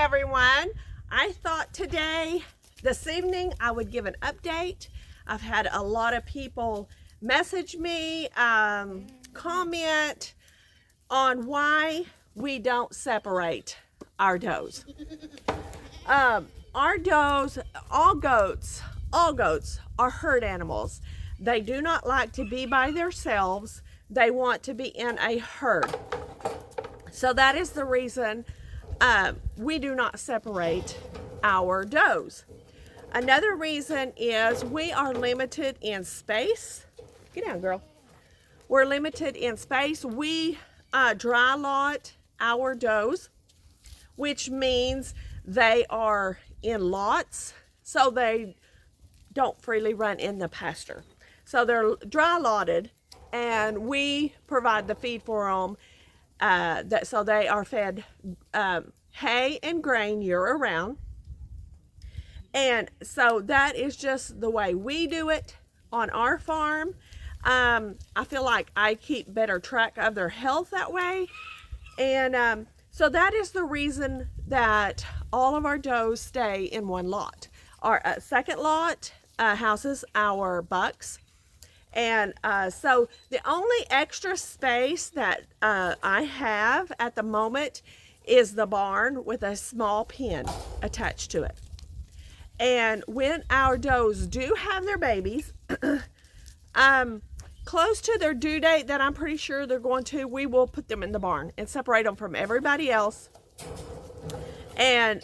everyone. I thought this evening, I would give an update. I've had a lot of people message me, comment on why we don't separate our does. Our does, all goats are herd animals. They do not like to be by themselves. They want to be in a herd. So that is the reason we do not separate our does. Another reason is we are limited in space. Get down, girl. We're limited in space. We dry lot our does, which means they are in lots, so they don't freely run in the pasture. So they're dry lotted, and we provide the feed for them. So they are fed hay and grain year-round. And so that is just the way we do it on our farm. I feel like I keep better track of their health that way. And so that is the reason that all of our does stay in one lot. Our second lot houses our bucks. And so the only extra space that I have at the moment is the barn with a small pen attached to it. And when our does do have their babies, close to their due date that I'm pretty sure they're going to, we will put them in the barn and separate them from everybody else. And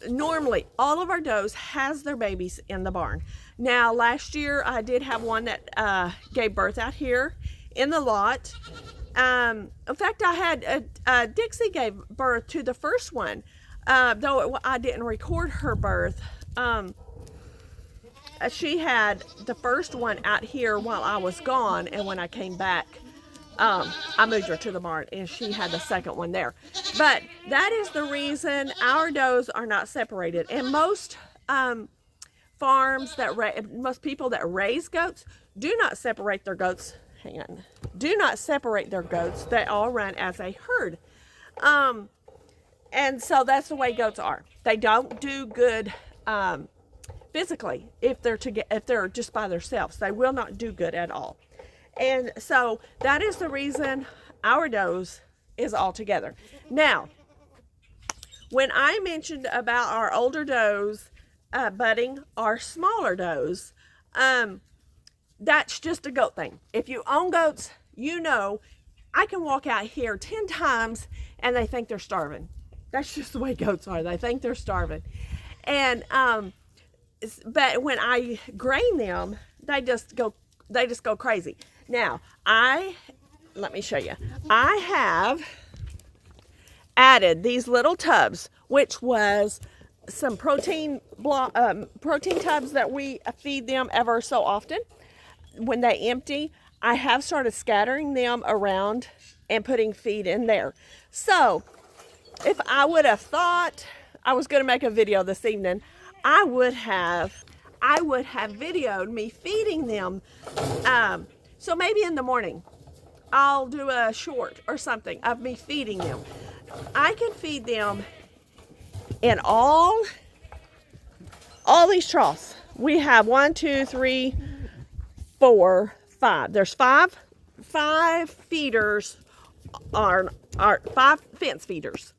normally all of our does has their babies in the barn. Now last year I did have one that gave birth out here in the lot. In fact, I had Dixie gave birth to the first one, though I didn't record her birth. She had the first one out here while I was gone, and when I came back, I moved her to the barn, and she had the second one there. But that is the reason our does are not separated. And most farms most people that raise goats do not separate their goats. Hang on. Do not separate their goats. They all run as a herd. And so that's the way goats are. They don't do good physically if they're just by themselves. They will not do good at all. And so that is the reason our does is all together. Now, when I mentioned about our older does budding our smaller does, that's just a goat thing. If you own goats, you know I can walk out here 10 times and they think they're starving. That's just the way goats are. They think they're starving. And but when I grain them, they just go crazy. Now, let me show you. I have added these little tubs, which was some protein tubs that we feed them ever so often. When they empty, I have started scattering them around and putting feed in there. So if I would have thought I was going to make a video this evening, I would have videoed me feeding them. So maybe in the morning, I'll do a short or something of me feeding them. I can feed them in all these troughs. We have 1, 2, 3, 4, 5. There's five feeders, are 5 fence feeders.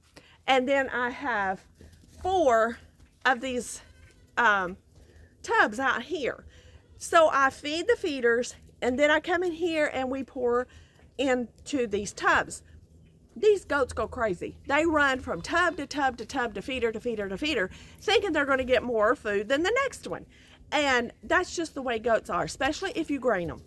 And then I have 4 of these tubs out here. So I feed the feeders, and then I come in here and we pour into these tubs. These goats go crazy. They run from tub to tub to tub to feeder to feeder to feeder, thinking they're going to get more food than the next one. And that's just the way goats are, especially if you grain them.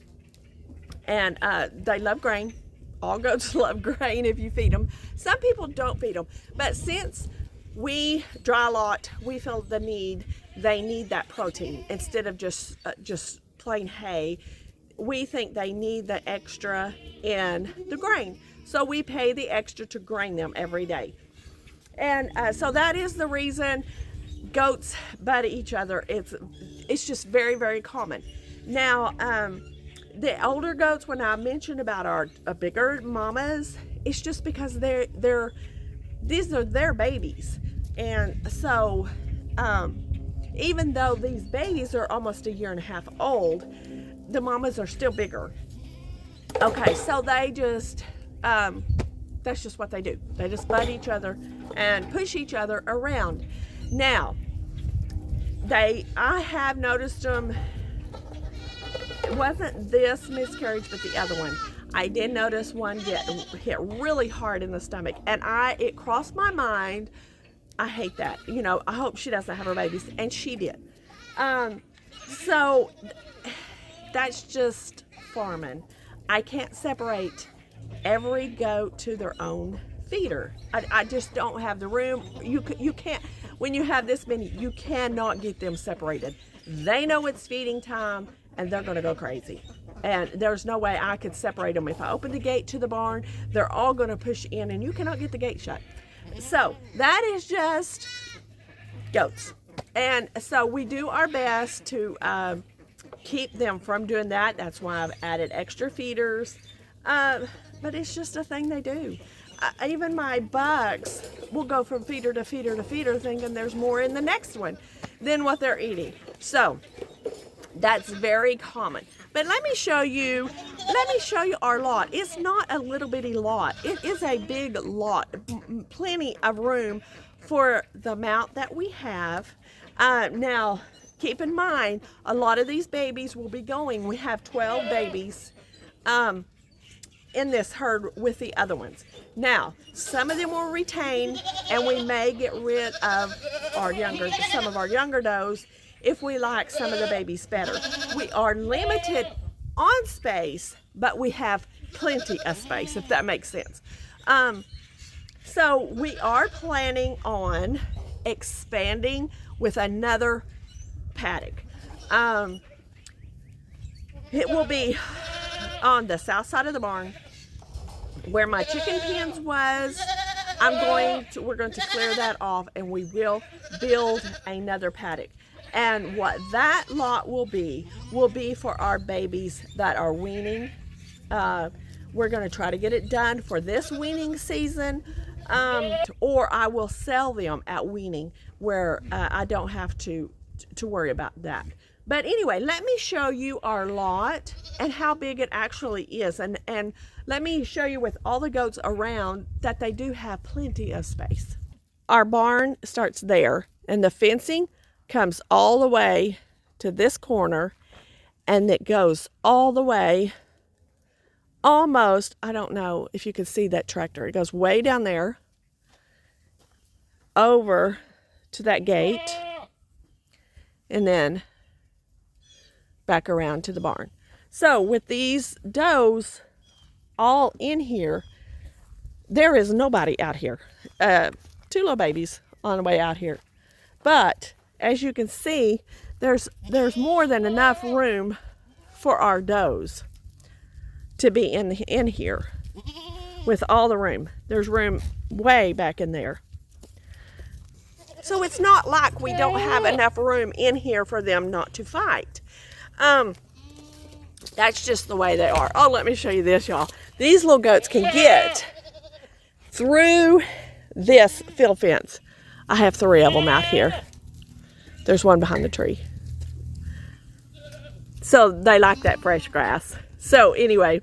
And they love grain. All goats love grain if you feed them. Some people don't feed them, but since we dry lot, we feel they need that protein instead of just plain hay. We think they need the extra in the grain, so we pay the extra to grain them every day. And so that is the reason goats butt each other. It's just very, very common. Now, the older goats, when I mentioned about our bigger mamas, it's just because these are their babies. And so even though these babies are almost 1.5 years old, the mamas are still bigger. Okay, so they just, that's just what they do. They just butt each other and push each other around. Now, I have noticed them, it wasn't this miscarriage, but the other one. I did notice one get hit really hard in the stomach, and it crossed my mind. I hate that. You know, I hope she doesn't have her babies, and she did. So that's just farming. I can't separate every goat to their own feeder. I just don't have the room. You can't, when you have this many, you cannot get them separated. They know it's feeding time, and they're going to go crazy. And there's no way I could separate them. If I open the gate to the barn, they're all going to push in, and you cannot get the gate shut. So that is just goats. And so we do our best to keep them from doing that. That's why I've added extra feeders. But it's just a thing they do. Even my bucks will go from feeder to feeder to feeder, thinking there's more in the next one than what they're eating. So that's very common. But let me show you our lot. It's not a little bitty lot. It is a big lot, plenty of room for the amount that we have. Now, keep in mind, a lot of these babies will be going. We have 12 babies in this herd with the other ones. Now, some of them will retain, and we may get rid of some of our younger does if we like some of the babies better. We are limited on space, but we have plenty of space, if that makes sense. So we are planning on expanding with another paddock. It will be on the south side of the barn where my chicken pens was. We're going to clear that off, and we will build another paddock. And what that lot will be for our babies that are weaning. We're going to try to get it done for this weaning season, or I will sell them at weaning where I don't have to worry about that. But anyway, let me show you our lot and how big it actually is. And let me show you with all the goats around that they do have plenty of space. Our barn starts there, and the fencing comes all the way to this corner, and it goes all the way almost, I don't know if you can see that tractor. It goes way down there over to that gate, and then back around to the barn. So with these does all in here, there is nobody out here. 2 little babies on the way out here. But as you can see, there's more than enough room for our does to be in here with all the room. There's room way back in there. So it's not like we don't have enough room in here for them not to fight. That's just the way they are. Oh, let me show you this, y'all. These little goats can get through this field fence. I have 3 of them out here. There's one behind the tree. So they like that fresh grass. So anyway,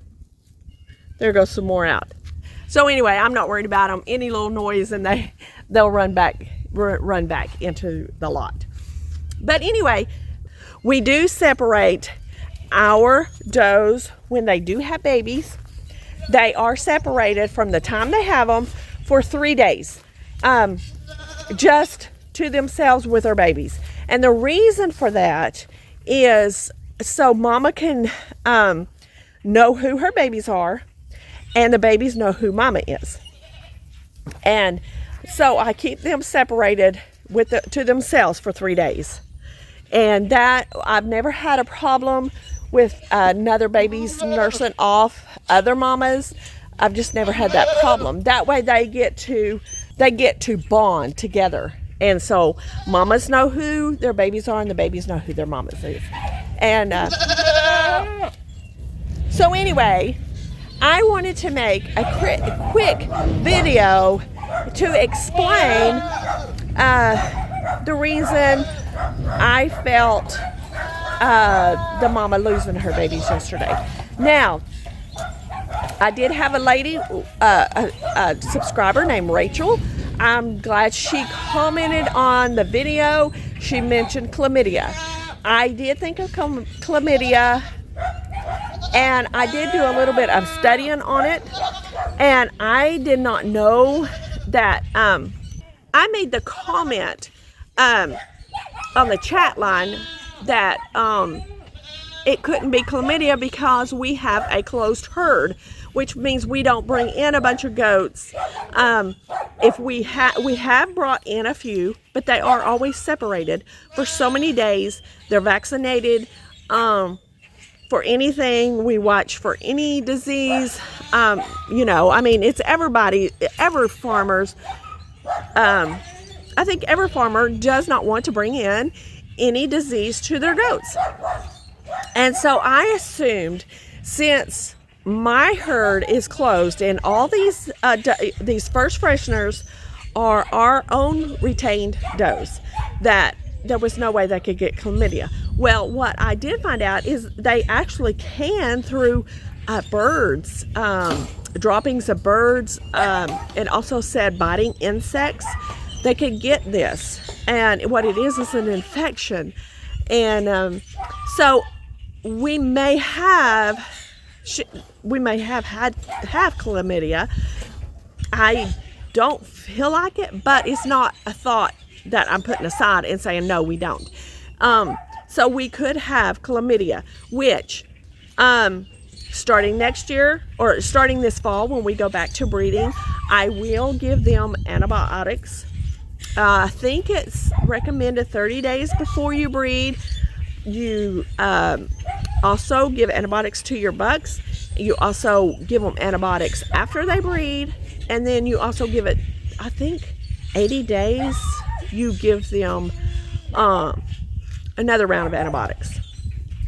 there goes some more out. So anyway, I'm not worried about them. Any little noise and they'll run back into the lot. But anyway, we do separate our does when they do have babies. They are separated from the time they have them for 3 days, just to themselves with their babies. And the reason for that is so mama can know who her babies are, and the babies know who mama is. And so I keep them separated to themselves for 3 days. And that, I've never had a problem with another baby's nursing off other mamas. I've just never had that problem. That way they get to bond together. And so mamas know who their babies are, and the babies know who their mamas is. And so anyway, I wanted to make a quick video to explain the reason I felt the mama losing her babies yesterday. Now, I did have a lady, a subscriber named Rachel. I'm glad she commented on the video. She mentioned chlamydia. I did think of chlamydia, and I did do a little bit of studying on it, and I did not know that. I made the comment on the chat line that it couldn't be chlamydia because we have a closed herd, which means we don't bring in a bunch of goats. If we have brought in a few, but they are always separated for so many days. They're vaccinated for anything. We watch for any disease. You know, I mean, it's everybody, every farmer's. I think every farmer does not want to bring in any disease to their goats. And so I assumed, since my herd is closed and all these first fresheners are our own retained does, that there was no way they could get chlamydia. Well, what I did find out is they actually can through birds, droppings of birds. It also said biting insects. They could get this, and what it is an infection. And so we may have had chlamydia. I don't feel like it, but it's not a thought that I'm putting aside and saying no, we don't. So we could have chlamydia, which starting next year, or starting this fall when we go back to breeding, I will give them antibiotics. I think it's recommended 30 days before you breed. You also give antibiotics to your bucks. You also give them antibiotics after they breed. And then you also give it, I think, 80 days, you give them another round of antibiotics.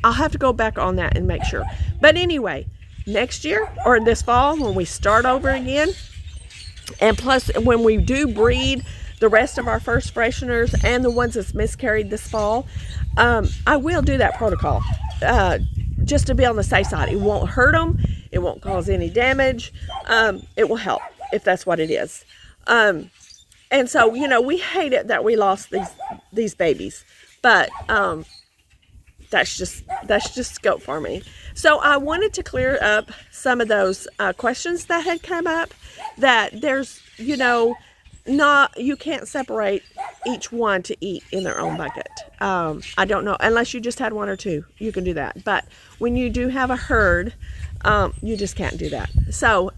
I'll have to go back on that and make sure. But anyway, next year or this fall when we start over again, and plus when we do breed the rest of our first fresheners and the ones that's miscarried this fall, I will do that protocol just to be on the safe side. It won't hurt them. It won't cause any damage. It will help if that's what it is. And so, you know, we hate it that we lost these babies, but that's just goat farming. So I wanted to clear up some of those questions that had come up, that there's, you know, you can't separate each one to eat in their own bucket. I don't know, unless you just had one or two, you can do that. But when you do have a herd, you just can't do that. So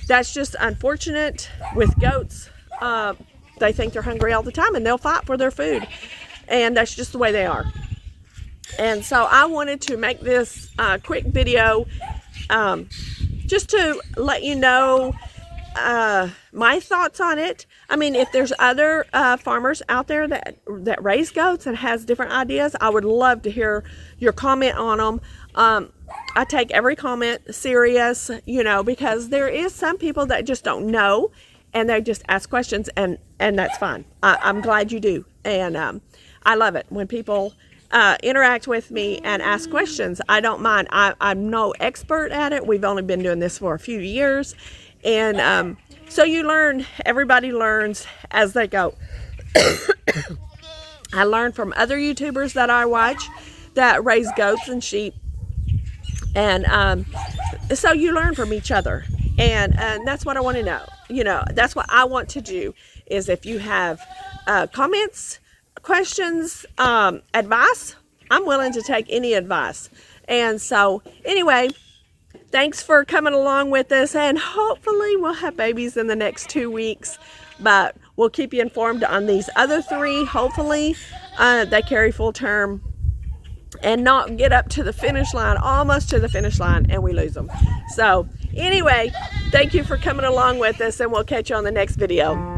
that's just unfortunate with goats. They think they're hungry all the time and they'll fight for their food. And that's just the way they are. And so I wanted to make this quick video just to let you know my thoughts on it. I mean, if there's other farmers out there that raise goats and has different ideas, I would love to hear your comment on them. I take every comment serious, you know, because there is some people that just don't know and they just ask questions, and that's fine. I'm glad you do. And I love it when people interact with me and ask questions. I don't mind. I'm no expert at it. We've only been doing this for a few years. And so you learn, everybody learns as they go. I learn from other YouTubers that I watch that raise goats and sheep. And so you learn from each other. And that's what I want to know. You know, that's what I want to do, is if you have comments, questions, advice, I'm willing to take any advice. And so anyway, thanks for coming along with us, and hopefully we'll have babies in the next 2 weeks, but we'll keep you informed on these other 3. Hopefully they carry full term and not get up to the finish line, almost to the finish line, and we lose them. So anyway, thank you for coming along with us, and we'll catch you on the next video.